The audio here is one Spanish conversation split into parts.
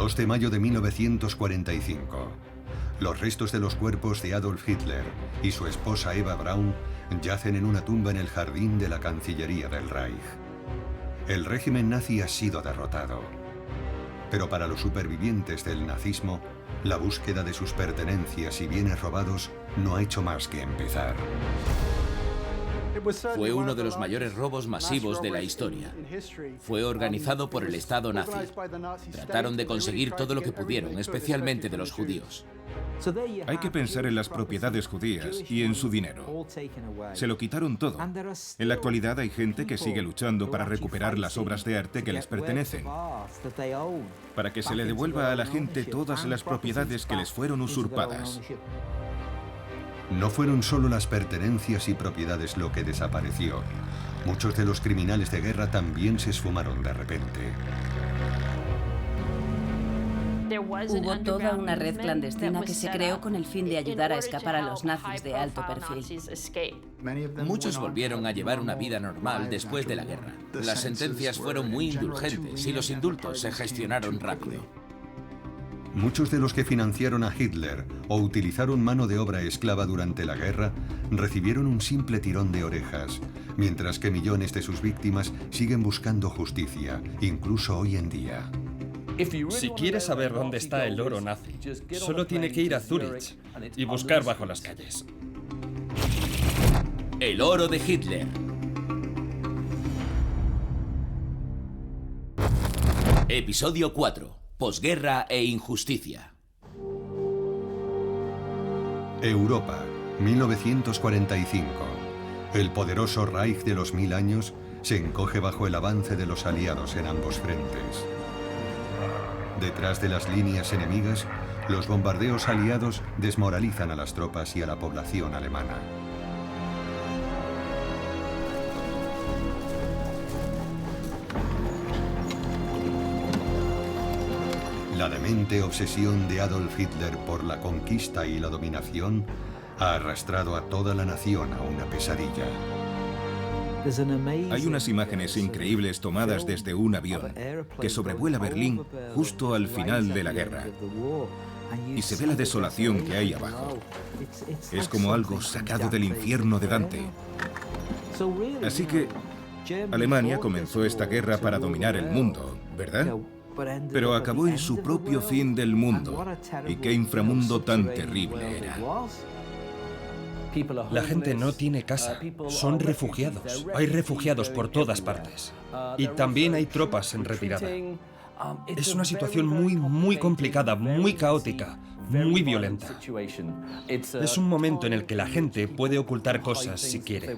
2 de mayo de 1945. Los restos de los cuerpos de Adolf Hitler y su esposa Eva Braun yacen en una tumba en el jardín de la Cancillería del Reich. El régimen nazi ha sido derrotado. Pero para los supervivientes del nazismo, la búsqueda de sus pertenencias y bienes robados no ha hecho más que empezar. Fue uno de los mayores robos masivos de la historia. Fue organizado por el Estado nazi. Trataron de conseguir todo lo que pudieron, especialmente de los judíos. Hay que pensar en las propiedades judías y en su dinero. Se lo quitaron todo. En la actualidad hay gente que sigue luchando para recuperar las obras de arte que les pertenecen, para que se le devuelva a la gente todas las propiedades que les fueron usurpadas. No fueron solo las pertenencias y propiedades lo que desapareció. Muchos de los criminales de guerra también se esfumaron de repente. Hubo toda una red clandestina que se creó con el fin de ayudar a escapar a los nazis de alto perfil. Muchos volvieron a llevar una vida normal después de la guerra. Las sentencias fueron muy indulgentes y los indultos se gestionaron rápido. Muchos de los que financiaron a Hitler o utilizaron mano de obra esclava durante la guerra recibieron un simple tirón de orejas, mientras que millones de sus víctimas siguen buscando justicia, incluso hoy en día. Si quiere saber dónde está el oro nazi, solo tiene que ir a Zúrich y buscar bajo las calles. El oro de Hitler. Episodio 4. Posguerra e injusticia. Europa, 1945. El poderoso Reich de los 1000 años se encoge bajo el avance de los aliados en ambos frentes. Detrás de las líneas enemigas, los bombardeos aliados desmoralizan a las tropas y a la población alemana. La demente obsesión de Adolf Hitler por la conquista y la dominación ha arrastrado a toda la nación a una pesadilla. Hay unas imágenes increíbles tomadas desde un avión que sobrevuela Berlín justo al final de la guerra. Y se ve la desolación que hay abajo. Es como algo sacado del infierno de Dante. Así que Alemania comenzó esta guerra para dominar el mundo, ¿verdad? Pero acabó en su propio fin del mundo. Y qué inframundo tan terrible era. La gente no tiene casa, son refugiados. Hay refugiados por todas partes. Y también hay tropas en retirada. Es una situación muy complicada, muy caótica, muy violenta. Es un momento en el que la gente puede ocultar cosas si quiere.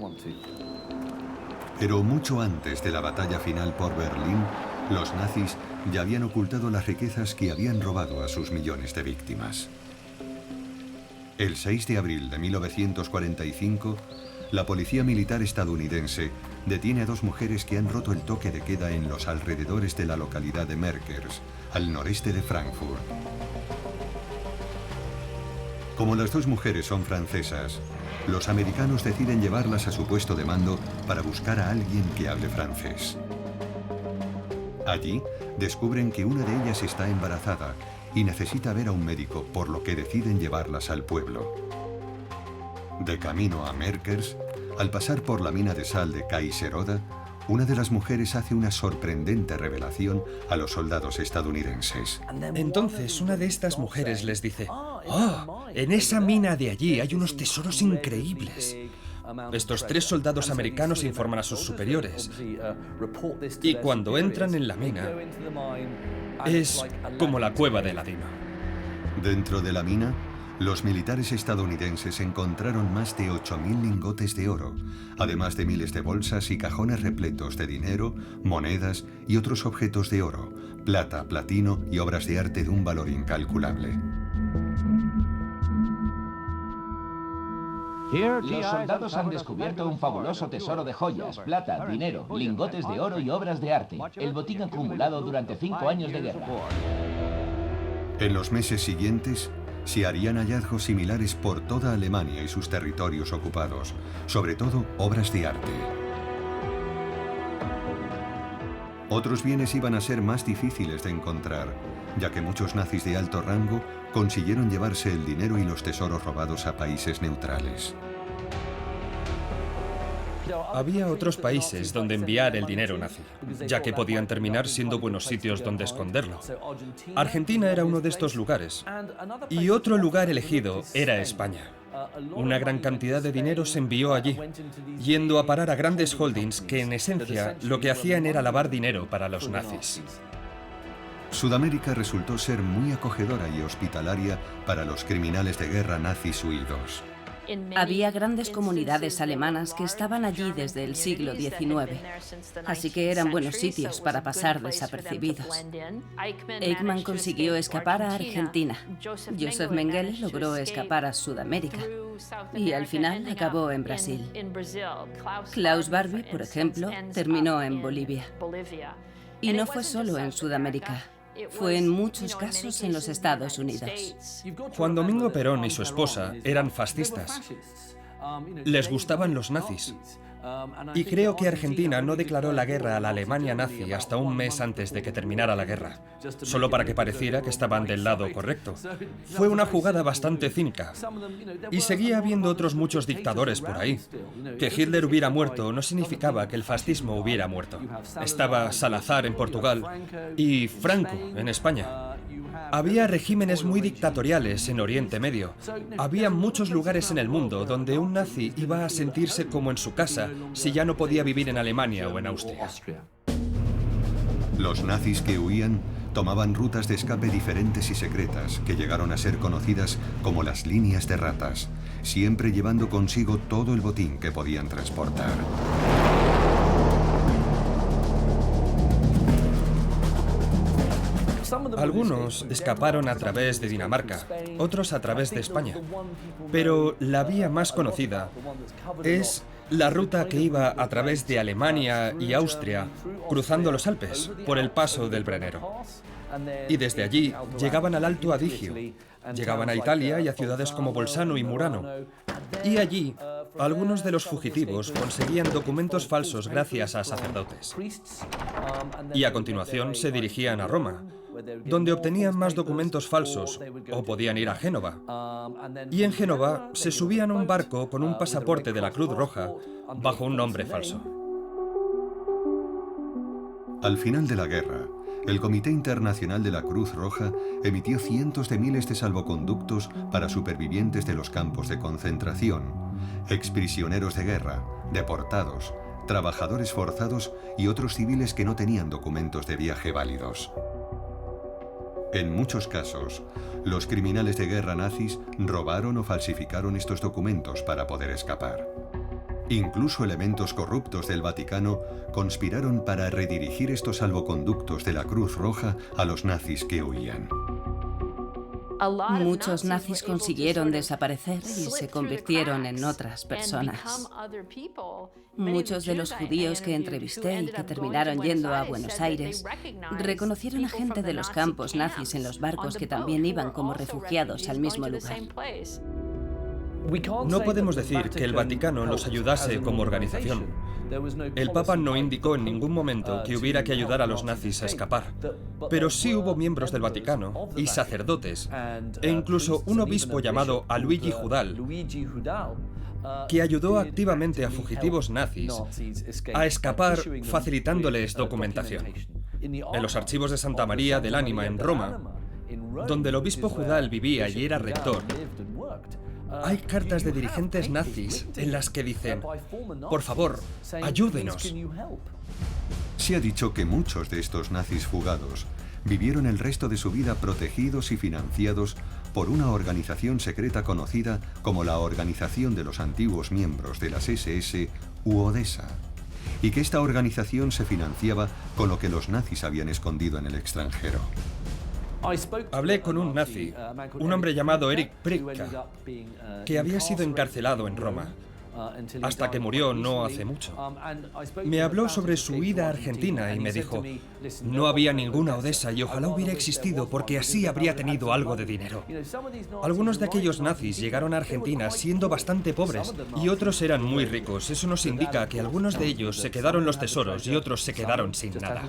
Pero mucho antes de la batalla final por Berlín, los nazis ya habían ocultado las riquezas que habían robado a sus millones de víctimas. El 6 de abril de 1945, la policía militar estadounidense detiene a 2 mujeres que han roto el toque de queda en los alrededores de la localidad de Merkers, al noreste de Frankfurt. Como las 2 mujeres son francesas, los americanos deciden llevarlas a su puesto de mando para buscar a alguien que hable francés. Allí, descubren que una de ellas está embarazada y necesita ver a un médico, por lo que deciden llevarlas al pueblo. De camino a Merkers, al pasar por la mina de sal de Kaiseroda, una de las mujeres hace una sorprendente revelación a los soldados estadounidenses. Entonces, una de estas mujeres les dice: ¡Oh! En esa mina de allí hay unos tesoros increíbles. Estos 3 soldados americanos informan a sus superiores. Y cuando entran en la mina, es como la cueva de Aladino. Dentro de la mina, los militares estadounidenses encontraron más de 8.000 lingotes de oro, además de miles de bolsas y cajones repletos de dinero, monedas y otros objetos de oro, plata, platino y obras de arte de un valor incalculable. Los soldados han descubierto un fabuloso tesoro de joyas, plata, dinero, lingotes de oro y obras de arte. El botín acumulado durante 5 años de guerra. En los meses siguientes, se harían hallazgos similares por toda Alemania y sus territorios ocupados, sobre todo obras de arte. Otros bienes iban a ser más difíciles de encontrar, ya que muchos nazis de alto rango consiguieron llevarse el dinero y los tesoros robados a países neutrales. Había otros países donde enviar el dinero nazi, ya que podían terminar siendo buenos sitios donde esconderlo. Argentina era uno de estos lugares. Y otro lugar elegido era España. Una gran cantidad de dinero se envió allí, yendo a parar a grandes holdings que, en esencia, lo que hacían era lavar dinero para los nazis. Sudamérica resultó ser muy acogedora y hospitalaria para los criminales de guerra nazis huidos. Había grandes comunidades alemanas que estaban allí desde el siglo XIX, así que eran buenos sitios para pasar desapercibidos. Eichmann consiguió escapar a Argentina. Joseph Mengele logró escapar a Sudamérica y al final acabó en Brasil. Klaus Barbie, por ejemplo, terminó en Bolivia. Y no fue solo en Sudamérica. Fue en muchos casos en los Estados Unidos. Juan Domingo Perón y su esposa eran fascistas. Les gustaban los nazis. Y creo que Argentina no declaró la guerra a la Alemania nazi hasta un mes antes de que terminara la guerra, solo para que pareciera que estaban del lado correcto. Fue una jugada bastante cínica. Y seguía habiendo otros muchos dictadores por ahí. Que Hitler hubiera muerto no significaba que el fascismo hubiera muerto. Estaba Salazar en Portugal y Franco en España. Había regímenes muy dictatoriales en Oriente Medio. Había muchos lugares en el mundo donde un nazi iba a sentirse como en su casa si ya no podía vivir en Alemania o en Austria. Los nazis que huían tomaban rutas de escape diferentes y secretas que llegaron a ser conocidas como las líneas de ratas, siempre llevando consigo todo el botín que podían transportar. Algunos escaparon a través de Dinamarca, otros a través de España. Pero la vía más conocida es la ruta que iba a través de Alemania y Austria, cruzando los Alpes, por el paso del Brennero. Y desde allí llegaban al Alto Adigio, llegaban a Italia y a ciudades como Bolzano y Murano. Y allí, algunos de los fugitivos conseguían documentos falsos gracias a sacerdotes. Y a continuación se dirigían a Roma, donde obtenían más documentos falsos, o podían ir a Génova. Y en Génova se subían a un barco con un pasaporte de la Cruz Roja bajo un nombre falso. Al final de la guerra, el Comité Internacional de la Cruz Roja emitió cientos de miles de salvoconductos para supervivientes de los campos de concentración, exprisioneros de guerra, deportados, trabajadores forzados y otros civiles que no tenían documentos de viaje válidos. En muchos casos, los criminales de guerra nazis robaron o falsificaron estos documentos para poder escapar. Incluso elementos corruptos del Vaticano conspiraron para redirigir estos salvoconductos de la Cruz Roja a los nazis que huían. Muchos nazis consiguieron desaparecer y se convirtieron en otras personas. Muchos de los judíos que entrevisté y que terminaron yendo a Buenos Aires reconocieron a gente de los campos nazis en los barcos que también iban como refugiados al mismo lugar. No podemos decir que el Vaticano los ayudase como organización. El Papa no indicó en ningún momento que hubiera que ayudar a los nazis a escapar. Pero sí hubo miembros del Vaticano y sacerdotes, e incluso un obispo llamado Luigi Judal, que ayudó activamente a fugitivos nazis a escapar facilitándoles documentación. En los archivos de Santa María del Ánima en Roma, donde el obispo Judal vivía y era rector, hay cartas de dirigentes nazis en las que dicen: por favor, ayúdenos. Se ha dicho que muchos de estos nazis fugados vivieron el resto de su vida protegidos y financiados por una organización secreta conocida como la Organización de los Antiguos Miembros de las SS u Odessa, y que esta organización se financiaba con lo que los nazis habían escondido en el extranjero. Hablé con un nazi, un hombre llamado Erich Priebke, que había sido encarcelado en Roma. hasta que murió no hace mucho. Me habló sobre su ida a Argentina y me dijo, no había ninguna Odessa y ojalá hubiera existido porque así habría tenido algo de dinero. Algunos de aquellos nazis llegaron a Argentina siendo bastante pobres y otros eran muy ricos. Eso nos indica que algunos de ellos se quedaron los tesoros y otros se quedaron sin nada.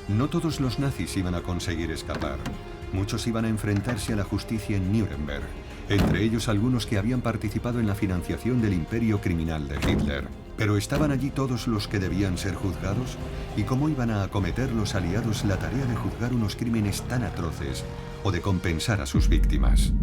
No todos los nazis iban a conseguir escapar. Muchos iban a enfrentarse a la justicia en Nuremberg, entre ellos algunos que habían participado en la financiación del imperio criminal de Hitler. Pero ¿estaban allí todos los que debían ser juzgados? ¿Y cómo iban a acometer los aliados la tarea de juzgar unos crímenes tan atroces o de compensar a sus víctimas?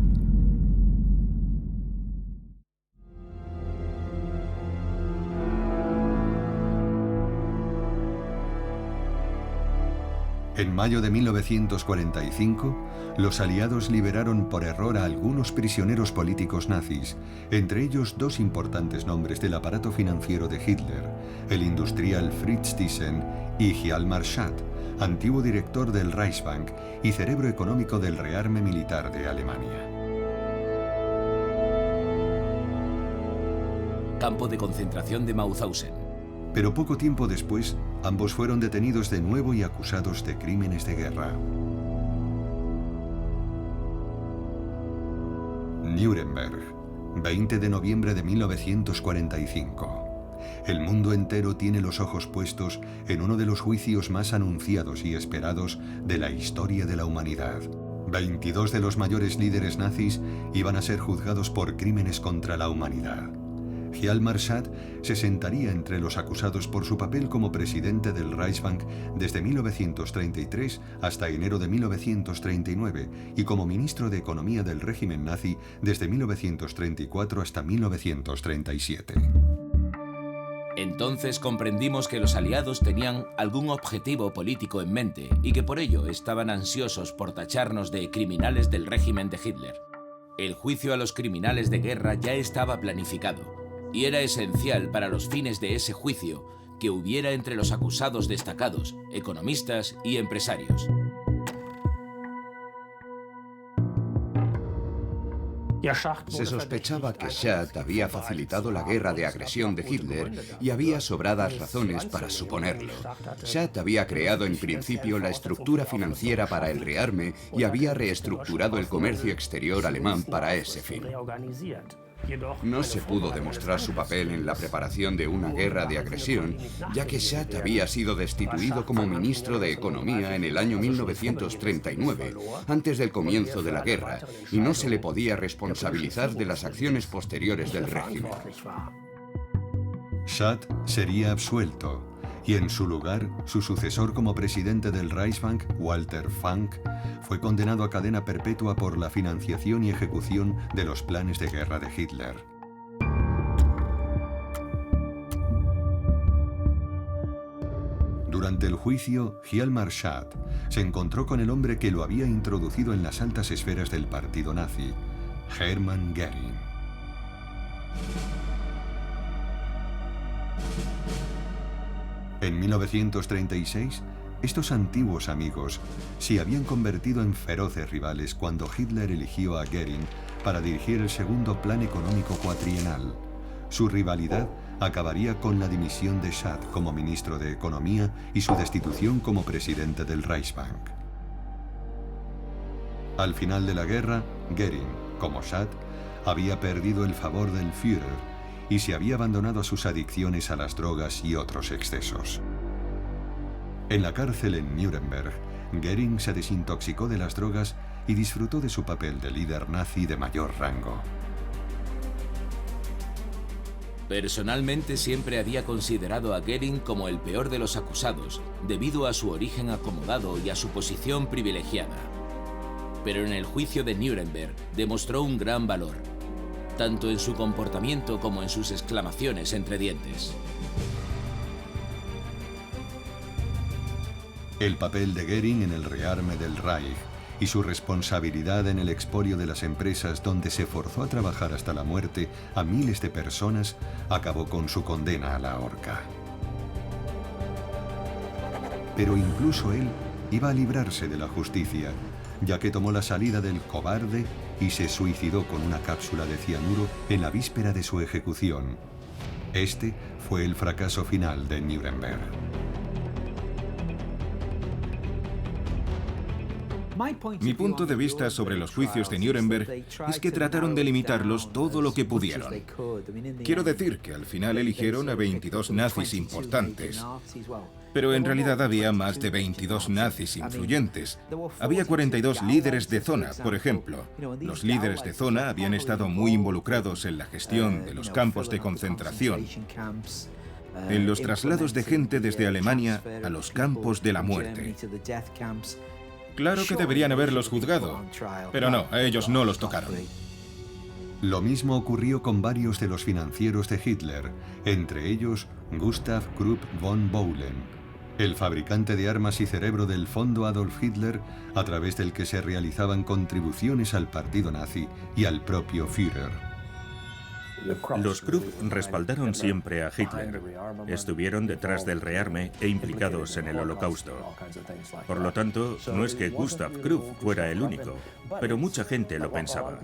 En mayo de 1945, los aliados liberaron por error a algunos prisioneros políticos nazis, entre ellos dos importantes nombres del aparato financiero de Hitler, el industrial Fritz Thyssen y Hjalmar Schacht, antiguo director del Reichsbank y cerebro económico del rearme militar de Alemania. Campo de concentración de Mauthausen. Pero poco tiempo después, ambos fueron detenidos de nuevo y acusados de crímenes de guerra. Nuremberg, 20 de noviembre de 1945. El mundo entero tiene los ojos puestos en uno de los juicios más anunciados y esperados de la historia de la humanidad. 22 de los mayores líderes nazis iban a ser juzgados por crímenes contra la humanidad. Hjalmar Schacht se sentaría entre los acusados por su papel como presidente del Reichsbank desde 1933 hasta enero de 1939 y como ministro de Economía del régimen nazi desde 1934 hasta 1937. Entonces comprendimos que los aliados tenían algún objetivo político en mente y que por ello estaban ansiosos por tacharnos de criminales del régimen de Hitler. El juicio a los criminales de guerra ya estaba planificado. Y era esencial para los fines de ese juicio que hubiera entre los acusados destacados, economistas y empresarios. Se sospechaba que Schacht había facilitado la guerra de agresión de Hitler y había sobradas razones para suponerlo. Schacht había creado en principio la estructura financiera para el rearme y había reestructurado el comercio exterior alemán para ese fin. No se pudo demostrar su papel en la preparación de una guerra de agresión, ya que Schacht había sido destituido como ministro de Economía en el año 1939, antes del comienzo de la guerra, y no se le podía responsabilizar de las acciones posteriores del régimen. Schacht sería absuelto, y en su lugar, su sucesor como presidente del Reichsbank, Walter Funk, fue condenado a cadena perpetua por la financiación y ejecución de los planes de guerra de Hitler. Durante el juicio, Hjalmar Schacht se encontró con el hombre que lo había introducido en las altas esferas del partido nazi, Hermann Göring. En 1936, estos antiguos amigos se habían convertido en feroces rivales cuando Hitler eligió a Göring para dirigir el segundo plan económico cuatrienal. Su rivalidad acabaría con la dimisión de Schacht como ministro de Economía y su destitución como presidente del Reichsbank. Al final de la guerra, Göring, como Schacht, había perdido el favor del Führer y se había abandonado a sus adicciones a las drogas y otros excesos. En la cárcel en Nuremberg, Göring se desintoxicó de las drogas y disfrutó de su papel de líder nazi de mayor rango. Personalmente siempre había considerado a Göring como el peor de los acusados, debido a su origen acomodado y a su posición privilegiada. Pero en el juicio de Nuremberg demostró un gran valor, tanto en su comportamiento como en sus exclamaciones entre dientes. El papel de Göring en el rearme del Reich y su responsabilidad en el expolio de las empresas donde se forzó a trabajar hasta la muerte a miles de personas acabó con su condena a la horca. Pero incluso él iba a librarse de la justicia, ya que tomó la salida del cobarde y se suicidó con una cápsula de cianuro en la víspera de su ejecución. Este fue el fracaso final de Nuremberg. Mi punto de vista sobre los juicios de Nuremberg es que trataron de limitarlos todo lo que pudieron. Quiero decir que al final eligieron a 22 nazis importantes, pero en realidad había más de 22 nazis influyentes. Había 42 líderes de zona, por ejemplo. Los líderes de zona habían estado muy involucrados en la gestión de los campos de concentración, en los traslados de gente desde Alemania a los campos de la muerte. Claro que deberían haberlos juzgado, pero no, a ellos no los tocaron. Lo mismo ocurrió con varios de los financieros de Hitler, entre ellos Gustav Krupp von Bohlen, el fabricante de armas y cerebro del Fondo Adolf Hitler, a través del que se realizaban contribuciones al partido nazi y al propio Führer. Los Krupp respaldaron siempre a Hitler, estuvieron detrás del rearme e implicados en el Holocausto. Por lo tanto, no es que Gustav Krupp fuera el único, pero mucha gente lo pensaba.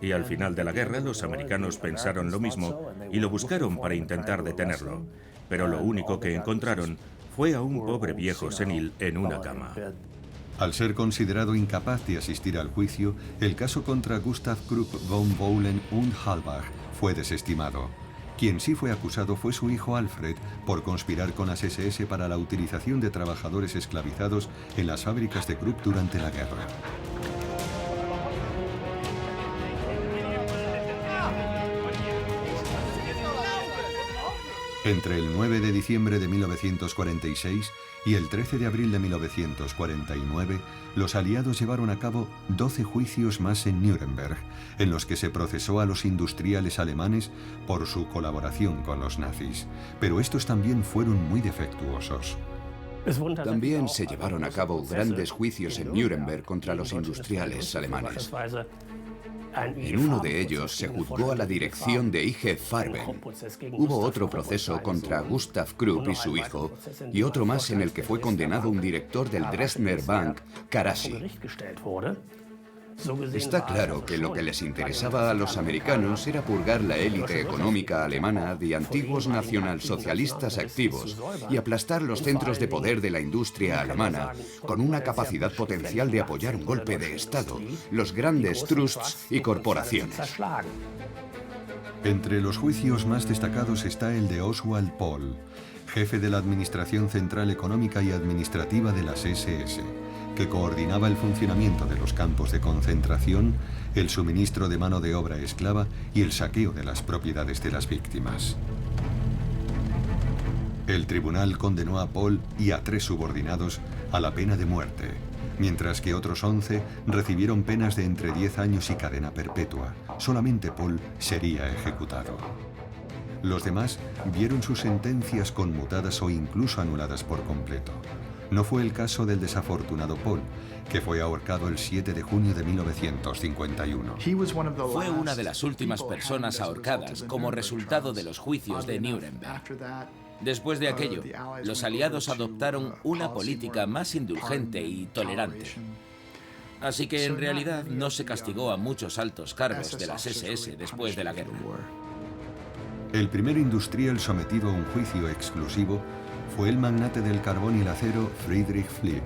Y al final de la guerra, los americanos pensaron lo mismo y lo buscaron para intentar detenerlo, pero lo único que encontraron fue a un pobre viejo senil en una cama. Al ser considerado incapaz de asistir al juicio, el caso contra Gustav Krupp von Bohlen und Halbach fue desestimado. Quien sí fue acusado fue su hijo Alfred por conspirar con las SS para la utilización de trabajadores esclavizados en las fábricas de Krupp durante la guerra. Entre el 9 de diciembre de 1946 y el 13 de abril de 1949, los aliados llevaron a cabo 12 juicios más en Nuremberg, en los que se procesó a los industriales alemanes por su colaboración con los nazis. Pero estos también fueron muy defectuosos. También se llevaron a cabo grandes juicios en Nuremberg contra los industriales alemanes. En uno de ellos se juzgó a la dirección de IG Farben. Hubo otro proceso contra Gustav Krupp y su hijo, y otro más en el que fue condenado un director del Dresdner Bank, Karasi. Está claro que lo que les interesaba a los americanos era purgar la élite económica alemana de antiguos nacionalsocialistas activos y aplastar los centros de poder de la industria alemana con una capacidad potencial de apoyar un golpe de Estado, los grandes trusts y corporaciones. Entre los juicios más destacados está el de Oswald Pohl, jefe de la Administración Central Económica y Administrativa de las SS, que coordinaba el funcionamiento de los campos de concentración, el suministro de mano de obra esclava y el saqueo de las propiedades de las víctimas. El tribunal condenó a Pohl y a 3 subordinados a la pena de muerte, mientras que otros 11 recibieron penas de entre 10 años y cadena perpetua. Solamente Pohl sería ejecutado. Los demás vieron sus sentencias conmutadas o incluso anuladas por completo. No fue el caso del desafortunado Pohl, que fue ahorcado el 7 de junio de 1951. Fue una de las últimas personas ahorcadas como resultado de los juicios de Nuremberg. Después de aquello, los aliados adoptaron una política más indulgente y tolerante. Así que en realidad no se castigó a muchos altos cargos de las SS después de la guerra. El primer industrial sometido a un juicio exclusivo fue el magnate del carbón y el acero Friedrich Flick.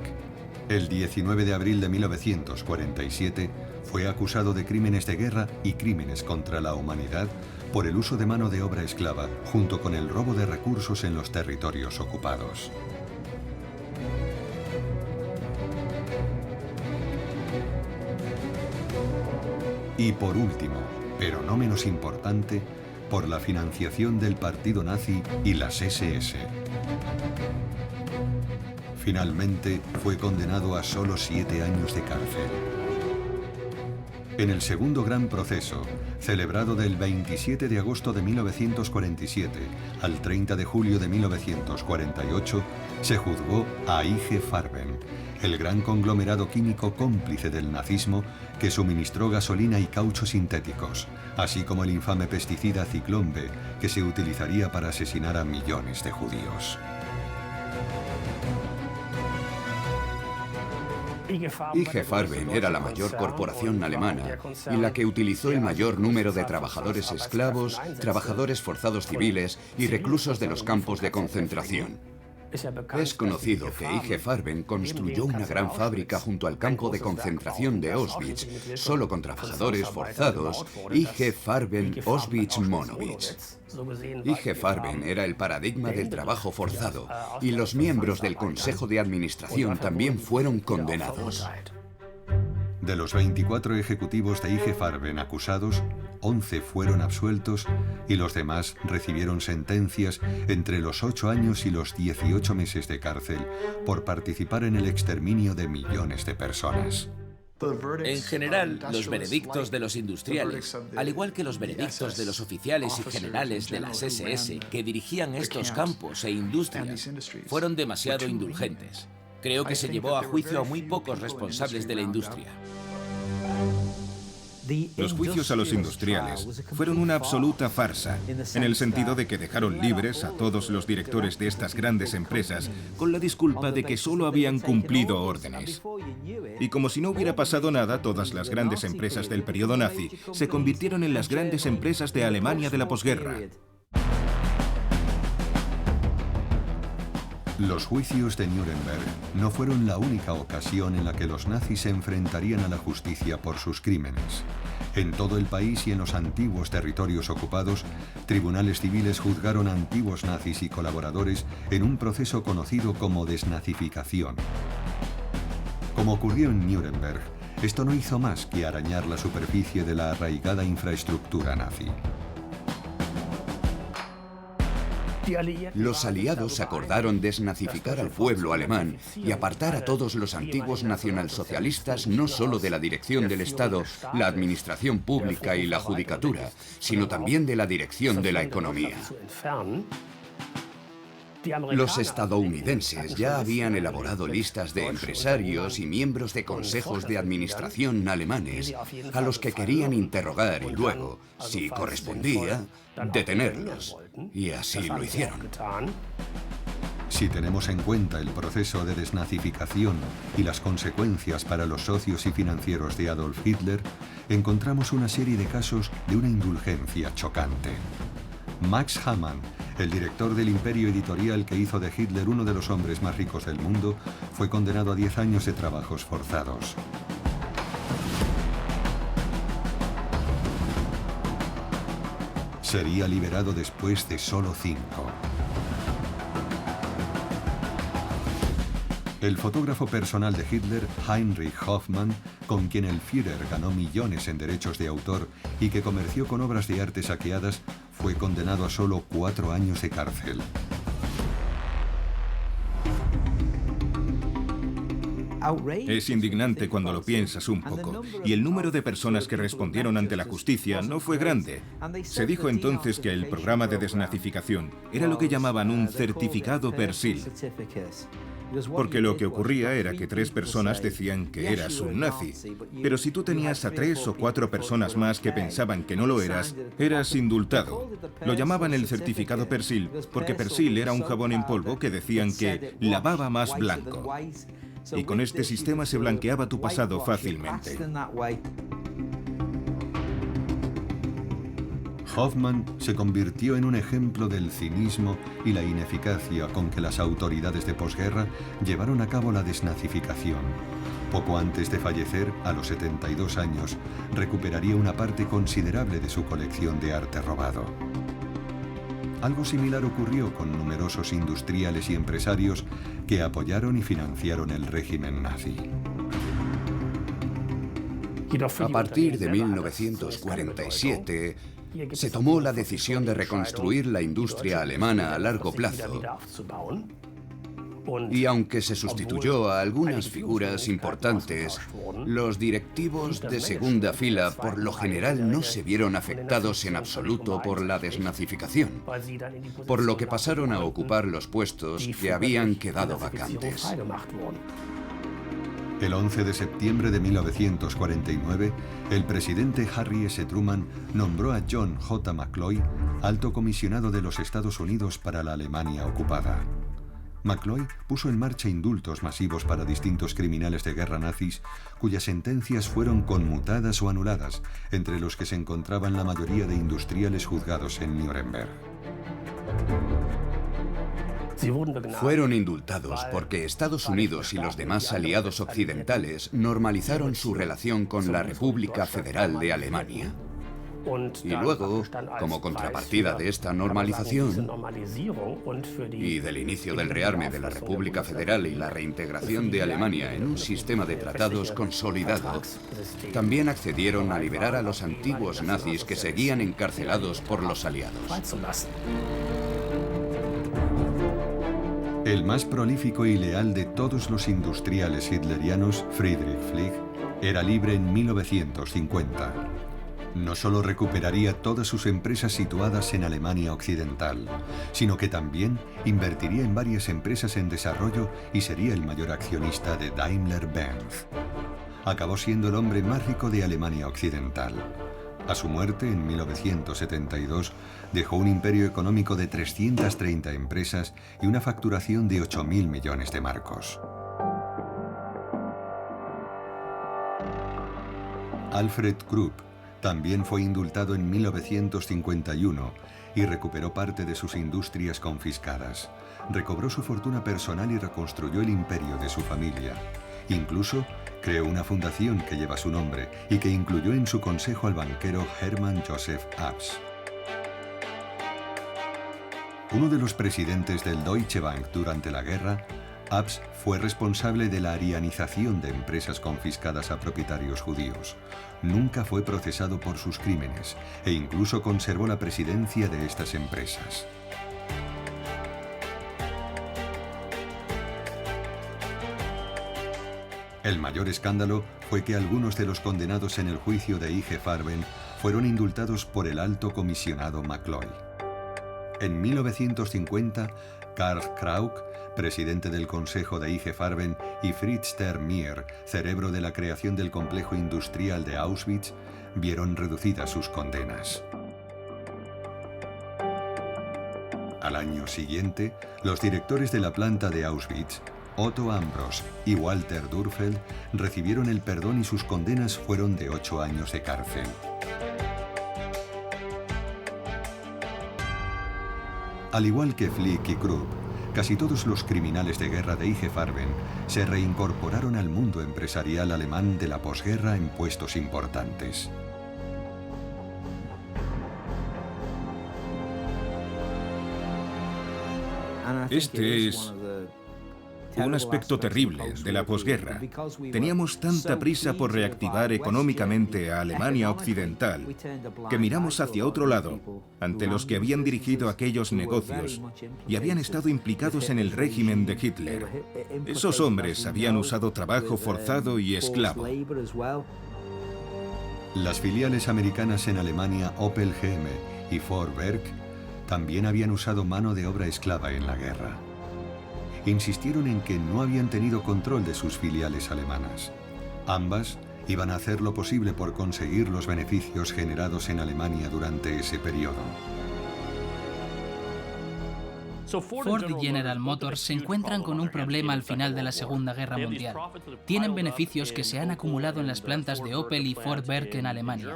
El 19 de abril de 1947 fue acusado de crímenes de guerra y crímenes contra la humanidad por el uso de mano de obra esclava, junto con el robo de recursos en los territorios ocupados. Y por último, pero no menos importante, por la financiación del partido nazi y las SS. Finalmente, fue condenado a solo 7 años de cárcel. En el segundo gran proceso, celebrado del 27 de agosto de 1947 al 30 de julio de 1948, se juzgó a IG Farben, el gran conglomerado químico cómplice del nazismo que suministró gasolina y caucho sintéticos, así como el infame pesticida Ciclón B, que se utilizaría para asesinar a millones de judíos. IG Farben era la mayor corporación alemana y la que utilizó el mayor número de trabajadores esclavos, trabajadores forzados civiles y reclusos de los campos de concentración. Es conocido que IG Farben construyó una gran fábrica junto al campo de concentración de Auschwitz, solo con trabajadores forzados, IG Farben Auschwitz-Monowitz. IG Farben era el paradigma del trabajo forzado y los miembros del Consejo de Administración también fueron condenados. De los 24 ejecutivos de IG Farben acusados, 11 fueron absueltos y los demás recibieron sentencias entre los 8 años y los 18 meses de cárcel por participar en el exterminio de millones de personas. En general, los veredictos de los industriales, al igual que los veredictos de los oficiales y generales de las SS que dirigían estos campos e industrias, fueron demasiado indulgentes. Creo que se llevó a juicio a muy pocos responsables de la industria. Los juicios a los industriales fueron una absoluta farsa, en el sentido de que dejaron libres a todos los directores de estas grandes empresas con la disculpa de que solo habían cumplido órdenes. Y como si no hubiera pasado nada, todas las grandes empresas del periodo nazi se convirtieron en las grandes empresas de Alemania de la posguerra. Los juicios de Nuremberg no fueron la única ocasión en la que los nazis se enfrentarían a la justicia por sus crímenes. En todo el país y en los antiguos territorios ocupados, tribunales civiles juzgaron a antiguos nazis y colaboradores en un proceso conocido como desnazificación. Como ocurrió en Nuremberg, esto no hizo más que arañar la superficie de la arraigada infraestructura nazi. Los aliados acordaron desnazificar al pueblo alemán y apartar a todos los antiguos nacionalsocialistas no solo de la dirección del Estado, la administración pública y la judicatura, sino también de la dirección de la economía. Los estadounidenses ya habían elaborado listas de empresarios y miembros de consejos de administración alemanes a los que querían interrogar y luego, si correspondía, detenerlos. Y así lo hicieron. Si tenemos en cuenta el proceso de desnazificación y las consecuencias para los socios y financieros de Adolf Hitler, encontramos una serie de casos de una indulgencia chocante. Max Hamann, el director del imperio editorial que hizo de Hitler uno de los hombres más ricos del mundo, fue condenado a 10 años de trabajos forzados. Sería liberado después de solo 5. El fotógrafo personal de Hitler, Heinrich Hoffmann, con quien el Führer ganó millones en derechos de autor y que comerció con obras de arte saqueadas, fue condenado a solo 4 años de cárcel. Es indignante cuando lo piensas un poco, y el número de personas que respondieron ante la justicia no fue grande. Se dijo entonces que el programa de desnazificación era lo que llamaban un certificado Persil. Porque lo que ocurría era que 3 personas decían que eras un nazi, pero si tú tenías a 3 o 4 personas más que pensaban que no lo eras, eras indultado. Lo llamaban el certificado Persil, porque Persil era un jabón en polvo que decían que lavaba más blanco. Y con este sistema se blanqueaba tu pasado fácilmente. Hoffmann se convirtió en un ejemplo del cinismo y la ineficacia con que las autoridades de posguerra llevaron a cabo la desnazificación. Poco antes de fallecer, a los 72 años, recuperaría una parte considerable de su colección de arte robado. Algo similar ocurrió con numerosos industriales y empresarios que apoyaron y financiaron el régimen nazi. A partir de 1947, se tomó la decisión de reconstruir la industria alemana a largo plazo. Y aunque se sustituyó a algunas figuras importantes, los directivos de segunda fila por lo general no se vieron afectados en absoluto por la desnazificación, por lo que pasaron a ocupar los puestos que habían quedado vacantes. El 11 de septiembre de 1949, el presidente Harry S. Truman nombró a John J. McCloy alto comisionado de los Estados Unidos para la Alemania ocupada. McCloy puso en marcha indultos masivos para distintos criminales de guerra nazis cuyas sentencias fueron conmutadas o anuladas, entre los que se encontraban la mayoría de industriales juzgados en Nuremberg. Fueron indultados porque Estados Unidos y los demás aliados occidentales normalizaron su relación con la República Federal de Alemania. Y luego, como contrapartida de esta normalización y del inicio del rearme de la República Federal y la reintegración de Alemania en un sistema de tratados consolidado, también accedieron a liberar a los antiguos nazis que seguían encarcelados por los aliados. El más prolífico y leal de todos los industriales hitlerianos, Friedrich Flick, era libre en 1950. No solo recuperaría todas sus empresas situadas en Alemania Occidental, sino que también invertiría en varias empresas en desarrollo y sería el mayor accionista de Daimler-Benz. Acabó siendo el hombre más rico de Alemania Occidental. A su muerte, en 1972, dejó un imperio económico de 330 empresas y una facturación de 8.000 millones de marcos. Alfred Krupp también fue indultado en 1951 y recuperó parte de sus industrias confiscadas. Recobró su fortuna personal y reconstruyó el imperio de su familia. Incluso creó una fundación que lleva su nombre y que incluyó en su consejo al banquero Hermann Joseph Abs. Uno de los presidentes del Deutsche Bank durante la guerra, Abs fue responsable de la arianización de empresas confiscadas a propietarios judíos. Nunca fue procesado por sus crímenes e incluso conservó la presidencia de estas empresas. El mayor escándalo fue que algunos de los condenados en el juicio de IG Farben fueron indultados por el alto comisionado McCloy. En 1950, Karl Krauk, presidente del Consejo de IG Farben, y Fritz Termier, cerebro de la creación del complejo industrial de Auschwitz, vieron reducidas sus condenas. Al año siguiente, los directores de la planta de Auschwitz, Otto Ambros y Walter Dürfeld, recibieron el perdón y sus condenas fueron de 8 años de cárcel. Al igual que Flick y Krupp, casi todos los criminales de guerra de IG Farben se reincorporaron al mundo empresarial alemán de la posguerra en puestos importantes. Este es un aspecto terrible de la posguerra. Teníamos tanta prisa por reactivar económicamente a Alemania Occidental que miramos hacia otro lado, ante los que habían dirigido aquellos negocios y habían estado implicados en el régimen de Hitler. Esos hombres habían usado trabajo forzado y esclavo. Las filiales americanas en Alemania Opel GM y Ford Werk también habían usado mano de obra esclava en la guerra. Insistieron en que no habían tenido control de sus filiales alemanas. Ambas iban a hacer lo posible por conseguir los beneficios generados en Alemania durante ese periodo. Ford y General Motors se encuentran con un problema al final de la Segunda Guerra Mundial. Tienen beneficios que se han acumulado en las plantas de Opel y Ford Werk en Alemania.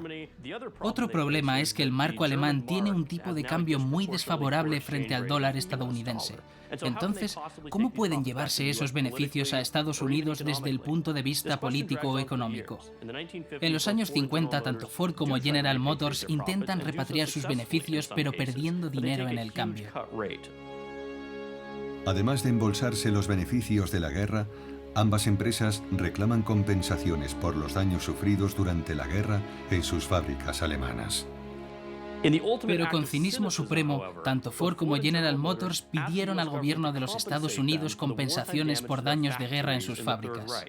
Otro problema es que el marco alemán tiene un tipo de cambio muy desfavorable frente al dólar estadounidense. Entonces, ¿cómo pueden llevarse esos beneficios a Estados Unidos desde el punto de vista político o económico? En los años 50, tanto Ford como General Motors intentan repatriar sus beneficios, pero perdiendo dinero en el cambio. Además de embolsarse los beneficios de la guerra, ambas empresas reclaman compensaciones por los daños sufridos durante la guerra en sus fábricas alemanas. Pero con cinismo supremo, tanto Ford como General Motors pidieron al gobierno de los Estados Unidos compensaciones por daños de guerra en sus fábricas.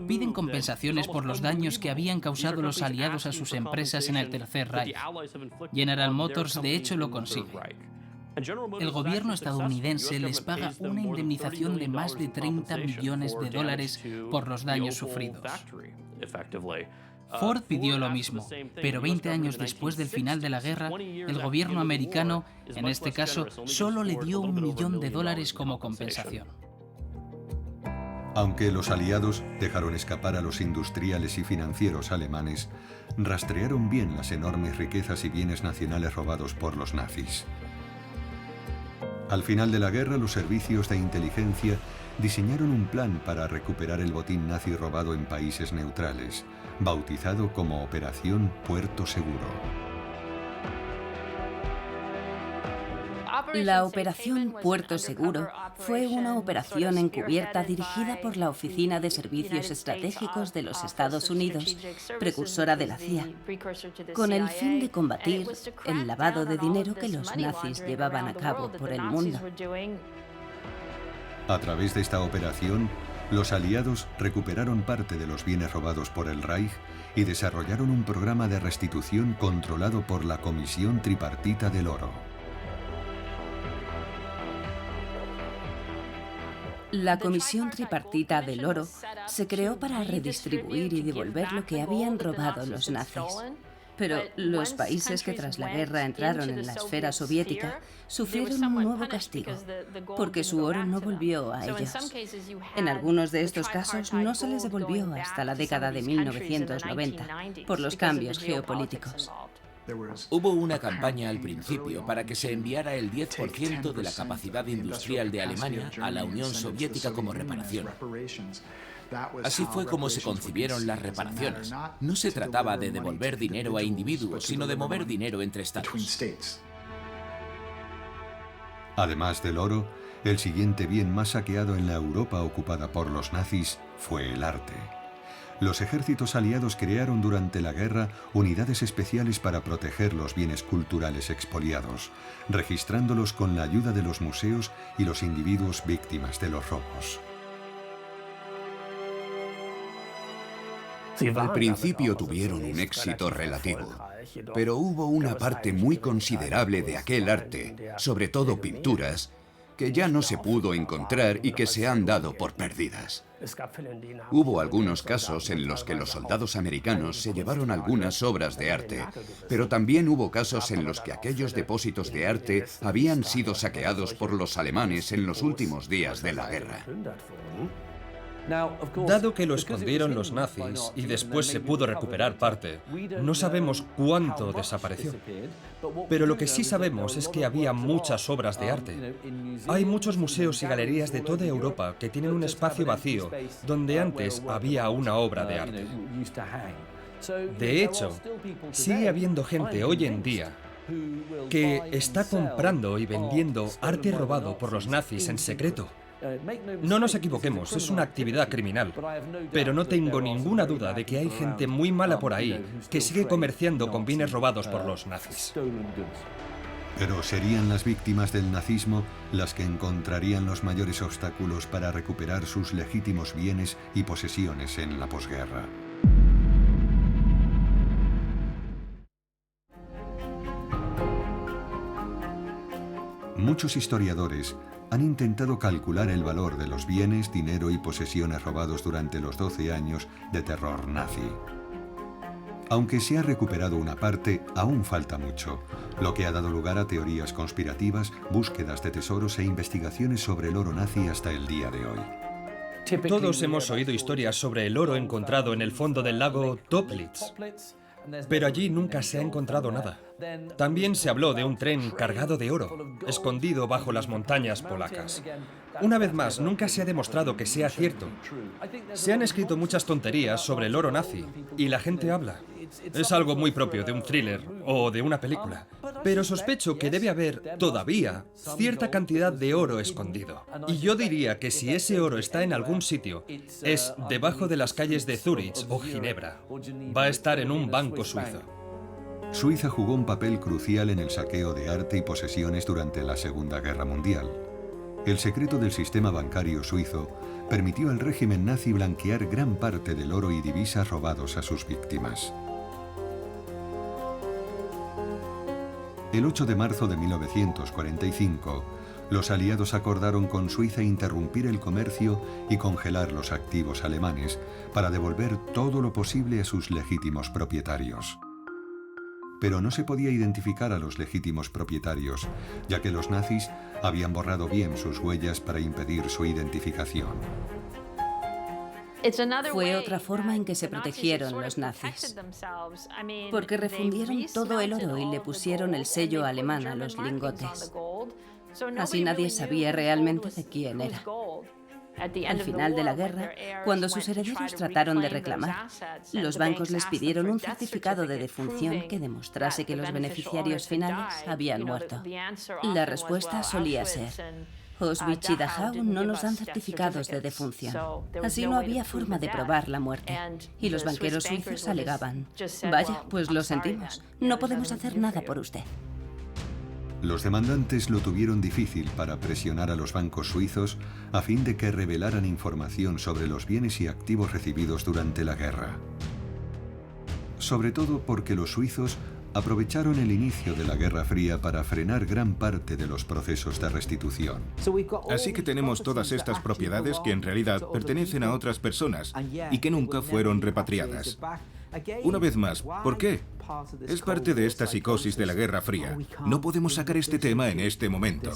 Piden compensaciones por los daños que habían causado los aliados a sus empresas en el Tercer Reich. General Motors, de hecho, lo consigue. El gobierno estadounidense les paga una indemnización de más de $30 millones por los daños sufridos. Ford pidió lo mismo, pero 20 años después del final de la guerra, el gobierno americano, en este caso, solo le dio $1 millón como compensación. Aunque los aliados dejaron escapar a los industriales y financieros alemanes, rastrearon bien las enormes riquezas y bienes nacionales robados por los nazis. Al final de la guerra, los servicios de inteligencia diseñaron un plan para recuperar el botín nazi robado en países neutrales, bautizado como Operación Puerto Seguro. La Operación Puerto Seguro fue una operación encubierta dirigida por la Oficina de Servicios Estratégicos de los Estados Unidos, precursora de la CIA, con el fin de combatir el lavado de dinero que los nazis llevaban a cabo por el mundo. A través de esta operación, los aliados recuperaron parte de los bienes robados por el Reich y desarrollaron un programa de restitución controlado por la Comisión Tripartita del Oro. La Comisión Tripartita del Oro se creó para redistribuir y devolver lo que habían robado los nazis. Pero los países que tras la guerra entraron en la esfera soviética sufrieron un nuevo castigo, porque su oro no volvió a ellos. En algunos de estos casos no se les devolvió hasta la década de 1990, por los cambios geopolíticos. Hubo una campaña al principio para que se enviara el 10% de la capacidad industrial de Alemania a la Unión Soviética como reparación. Así fue como se concibieron las reparaciones. No se trataba de devolver dinero a individuos, sino de mover dinero entre estados. Además del oro, el siguiente bien más saqueado en la Europa ocupada por los nazis fue el arte. Los ejércitos aliados crearon durante la guerra unidades especiales para proteger los bienes culturales expoliados, registrándolos con la ayuda de los museos y los individuos víctimas de los robos. Al principio tuvieron un éxito relativo, pero hubo una parte muy considerable de aquel arte, sobre todo pinturas, que ya no se pudo encontrar y que se han dado por perdidas. Hubo algunos casos en los que los soldados americanos se llevaron algunas obras de arte, pero también hubo casos en los que aquellos depósitos de arte habían sido saqueados por los alemanes en los últimos días de la guerra. Dado que lo escondieron los nazis y después se pudo recuperar parte, no sabemos cuánto desapareció. Pero lo que sí sabemos es que había muchas obras de arte. Hay muchos museos y galerías de toda Europa que tienen un espacio vacío donde antes había una obra de arte. De hecho, sigue habiendo gente hoy en día que está comprando y vendiendo arte robado por los nazis en secreto. No nos equivoquemos, es una actividad criminal, pero no tengo ninguna duda de que hay gente muy mala por ahí que sigue comerciando con bienes robados por los nazis. Pero serían las víctimas del nazismo las que encontrarían los mayores obstáculos para recuperar sus legítimos bienes y posesiones en la posguerra. Muchos historiadores han intentado calcular el valor de los bienes, dinero y posesiones robados durante los 12 años de terror nazi. Aunque se ha recuperado una parte, aún falta mucho, lo que ha dado lugar a teorías conspirativas, búsquedas de tesoros e investigaciones sobre el oro nazi hasta el día de hoy. Todos hemos oído historias sobre el oro encontrado en el fondo del lago Toplitz, pero allí nunca se ha encontrado nada. También se habló de un tren cargado de oro, escondido bajo las montañas polacas. Una vez más, nunca se ha demostrado que sea cierto. Se han escrito muchas tonterías sobre el oro nazi, y la gente habla. Es algo muy propio de un thriller o de una película. Pero sospecho que debe haber, todavía, cierta cantidad de oro escondido. Y yo diría que si ese oro está en algún sitio, es debajo de las calles de Zúrich o Ginebra. Va a estar en un banco suizo. Suiza jugó un papel crucial en el saqueo de arte y posesiones durante la Segunda Guerra Mundial. El secreto del sistema bancario suizo permitió al régimen nazi blanquear gran parte del oro y divisas robados a sus víctimas. El 8 de marzo de 1945, los aliados acordaron con Suiza interrumpir el comercio y congelar los activos alemanes para devolver todo lo posible a sus legítimos propietarios. Pero no se podía identificar a los legítimos propietarios, ya que los nazis habían borrado bien sus huellas para impedir su identificación. Fue otra forma en que se protegieron los nazis, porque refundieron todo el oro y le pusieron el sello alemán a los lingotes. Así nadie sabía realmente de quién era. Al final de la guerra, cuando sus herederos trataron de reclamar, los bancos les pidieron un certificado de defunción que demostrase que los beneficiarios finales habían muerto. La respuesta solía ser: Auschwitz y Dachau no nos dan certificados de defunción. Así no había forma de probar la muerte. Y los banqueros suizos alegaban: vaya, pues lo sentimos, no podemos hacer nada por usted. Los demandantes lo tuvieron difícil para presionar a los bancos suizos a fin de que revelaran información sobre los bienes y activos recibidos durante la guerra. Sobre todo porque los suizos aprovecharon el inicio de la Guerra Fría para frenar gran parte de los procesos de restitución. Así que tenemos todas estas propiedades que en realidad pertenecen a otras personas y que nunca fueron repatriadas. Una vez más, ¿por qué? Es parte de esta psicosis de la Guerra Fría. No podemos sacar este tema en este momento.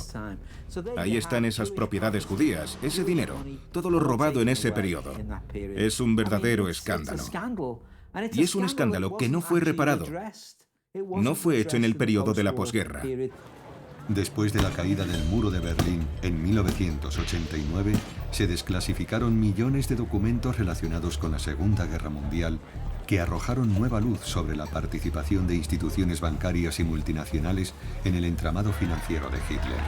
Ahí están esas propiedades judías, ese dinero, todo lo robado en ese periodo. Es un verdadero escándalo. Y es un escándalo que no fue reparado. No fue hecho en el periodo de la posguerra. Después de la caída del muro de Berlín en 1989, se desclasificaron millones de documentos relacionados con la Segunda Guerra Mundial que arrojaron nueva luz sobre la participación de instituciones bancarias y multinacionales en el entramado financiero de Hitler.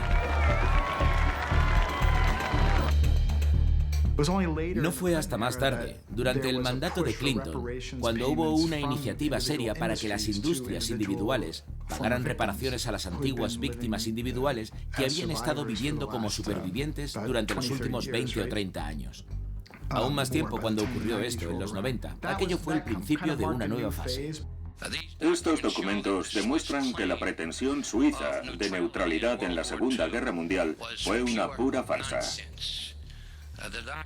No fue hasta más tarde, durante el mandato de Clinton, cuando hubo una iniciativa seria para que las industrias individuales pagaran reparaciones a las antiguas víctimas individuales que habían estado viviendo como supervivientes durante los últimos 20 o 30 años. Aún más tiempo cuando ocurrió esto, en los 90. Aquello fue el principio de una nueva fase. Estos documentos demuestran que la pretensión suiza de neutralidad en la Segunda Guerra Mundial fue una pura farsa.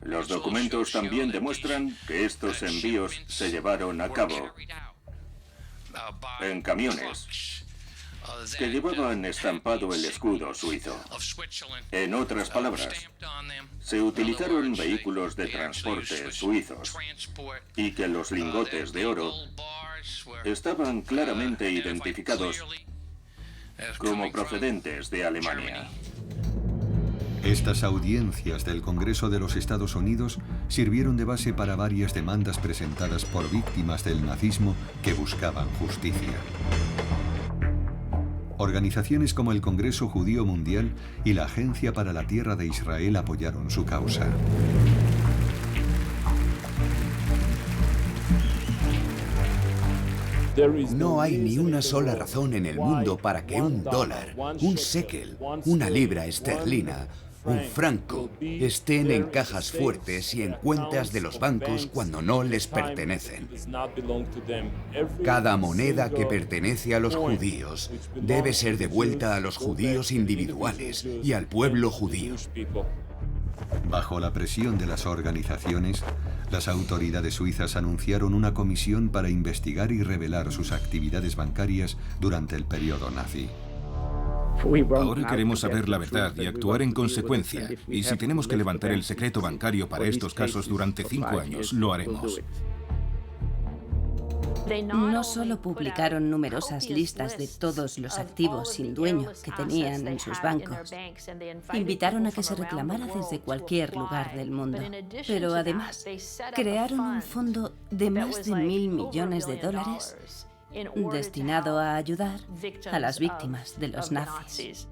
Los documentos también demuestran que estos envíos se llevaron a cabo en camiones que llevaban estampado el escudo suizo. En otras palabras, se utilizaron vehículos de transporte suizos y que los lingotes de oro estaban claramente identificados como procedentes de Alemania. Estas audiencias del Congreso de los Estados Unidos sirvieron de base para varias demandas presentadas por víctimas del nazismo que buscaban justicia. Organizaciones como el Congreso Judío Mundial y la Agencia para la Tierra de Israel apoyaron su causa. No hay ni una sola razón en el mundo para que un dólar, un shekel, una libra esterlina, un franco estén en cajas fuertes y en cuentas de los bancos cuando no les pertenecen. Cada moneda que pertenece a los judíos debe ser devuelta a los judíos individuales y al pueblo judío. Bajo la presión de las organizaciones, las autoridades suizas anunciaron una comisión para investigar y revelar sus actividades bancarias durante el periodo nazi. Ahora queremos saber la verdad y actuar en consecuencia. Y si tenemos que levantar el secreto bancario para estos casos durante 5 años, lo haremos. No solo publicaron numerosas listas de todos los activos sin dueño que tenían en sus bancos, invitaron a que se reclamara desde cualquier lugar del mundo, pero además crearon un fondo de más de $1.000 millones destinado a ayudar a las víctimas de los nazis.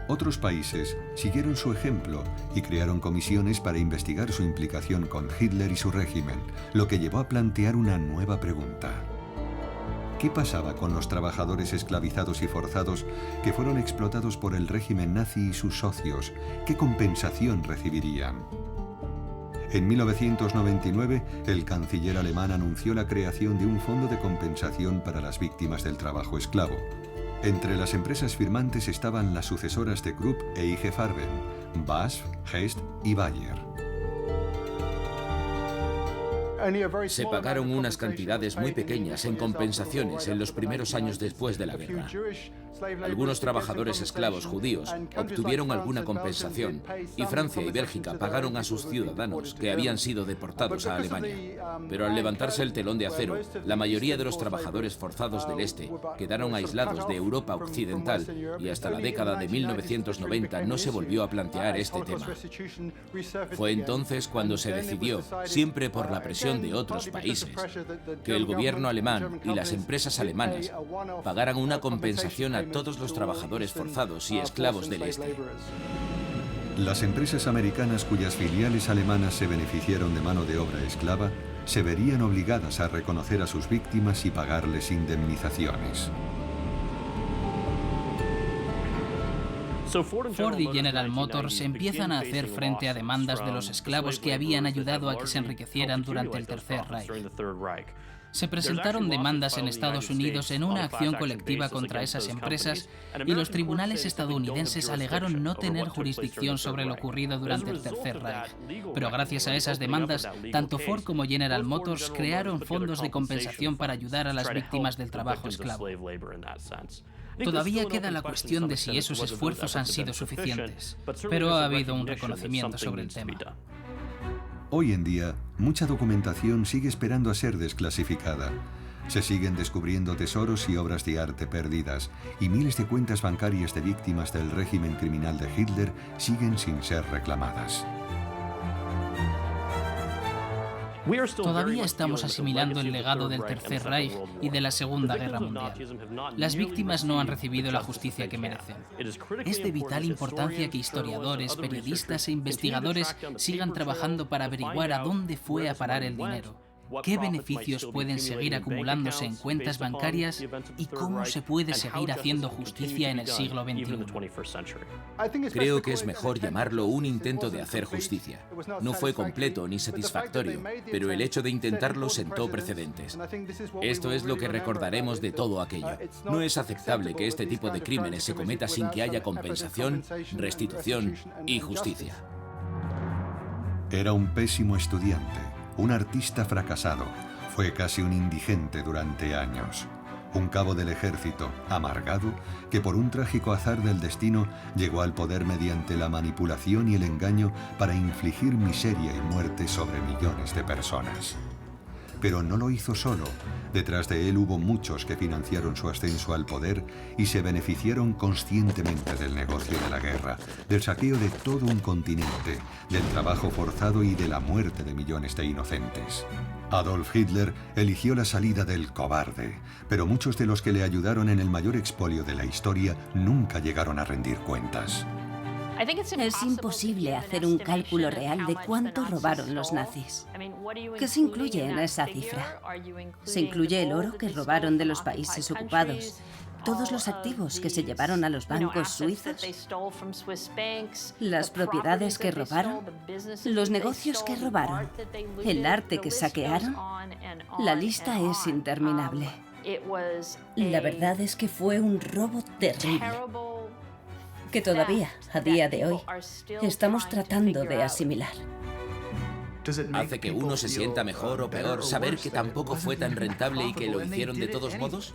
Otros países siguieron su ejemplo y crearon comisiones para investigar su implicación con Hitler y su régimen, lo que llevó a plantear una nueva pregunta. ¿Qué pasaba con los trabajadores esclavizados y forzados que fueron explotados por el régimen nazi y sus socios? ¿Qué compensación recibirían? En 1999, el canciller alemán anunció la creación de un fondo de compensación para las víctimas del trabajo esclavo. Entre las empresas firmantes estaban las sucesoras de Krupp e IG Farben, BASF, Hess y Bayer. Se pagaron unas cantidades muy pequeñas en compensaciones en los primeros años después de la guerra. Algunos trabajadores esclavos judíos obtuvieron alguna compensación y Francia y Bélgica pagaron a sus ciudadanos que habían sido deportados a Alemania. Pero al levantarse el telón de acero, la mayoría de los trabajadores forzados del Este quedaron aislados de Europa Occidental y hasta la década de 1990 no se volvió a plantear este tema. Fue entonces cuando se decidió, siempre por la presión de otros países, que el gobierno alemán y las empresas alemanas pagaran una compensación a todos los trabajadores forzados y esclavos del Este. Las empresas americanas cuyas filiales alemanas se beneficiaron de mano de obra esclava se verían obligadas a reconocer a sus víctimas y pagarles indemnizaciones. Ford y General Motors empiezan a hacer frente a demandas de los esclavos que habían ayudado a que se enriquecieran durante el Tercer Reich. Se presentaron demandas en Estados Unidos en una acción colectiva contra esas empresas y los tribunales estadounidenses alegaron no tener jurisdicción sobre lo ocurrido durante el Tercer Reich. Pero gracias a esas demandas, tanto Ford como General Motors crearon fondos de compensación para ayudar a las víctimas del trabajo esclavo. Todavía queda la cuestión de si esos esfuerzos han sido suficientes, pero ha habido un reconocimiento sobre el tema. Hoy en día, mucha documentación sigue esperando a ser desclasificada. Se siguen descubriendo tesoros y obras de arte perdidas, y miles de cuentas bancarias de víctimas del régimen criminal de Hitler siguen sin ser reclamadas. Todavía estamos asimilando el legado del Tercer Reich y de la Segunda Guerra Mundial. Las víctimas no han recibido la justicia que merecen. Es de vital importancia que historiadores, periodistas e investigadores sigan trabajando para averiguar a dónde fue a parar el dinero, qué beneficios pueden seguir acumulándose en cuentas bancarias y cómo se puede seguir haciendo justicia en el siglo XXI. Creo que es mejor llamarlo un intento de hacer justicia. No fue completo ni satisfactorio, pero el hecho de intentarlo sentó precedentes. Esto es lo que recordaremos de todo aquello. No es aceptable que este tipo de crímenes se cometa sin que haya compensación, restitución y justicia. Era un pésimo estudiante. Un artista fracasado, fue casi un indigente durante años. Un cabo del ejército, amargado, que por un trágico azar del destino llegó al poder mediante la manipulación y el engaño para infligir miseria y muerte sobre millones de personas. Pero no lo hizo solo. Detrás de él hubo muchos que financiaron su ascenso al poder y se beneficiaron conscientemente del negocio de la guerra, del saqueo de todo un continente, del trabajo forzado y de la muerte de millones de inocentes. Adolf Hitler eligió la salida del cobarde, pero muchos de los que le ayudaron en el mayor expolio de la historia nunca llegaron a rendir cuentas. Es imposible hacer un cálculo real de cuánto robaron los nazis. ¿Qué se incluye en esa cifra? Se incluye el oro que robaron de los países ocupados, todos los activos que se llevaron a los bancos suizos, las propiedades que robaron, los negocios que robaron, el arte que saquearon. La lista es interminable. La verdad es que fue un robo terrible, que todavía, a día de hoy, estamos tratando de asimilar. ¿Hace que uno se sienta mejor o peor saber que tampoco fue tan rentable y que lo hicieron de todos modos?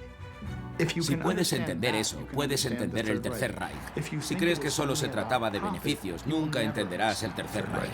Si puedes entender eso, puedes entender el Tercer Reich. Si crees que solo se trataba de beneficios, nunca entenderás el Tercer Reich.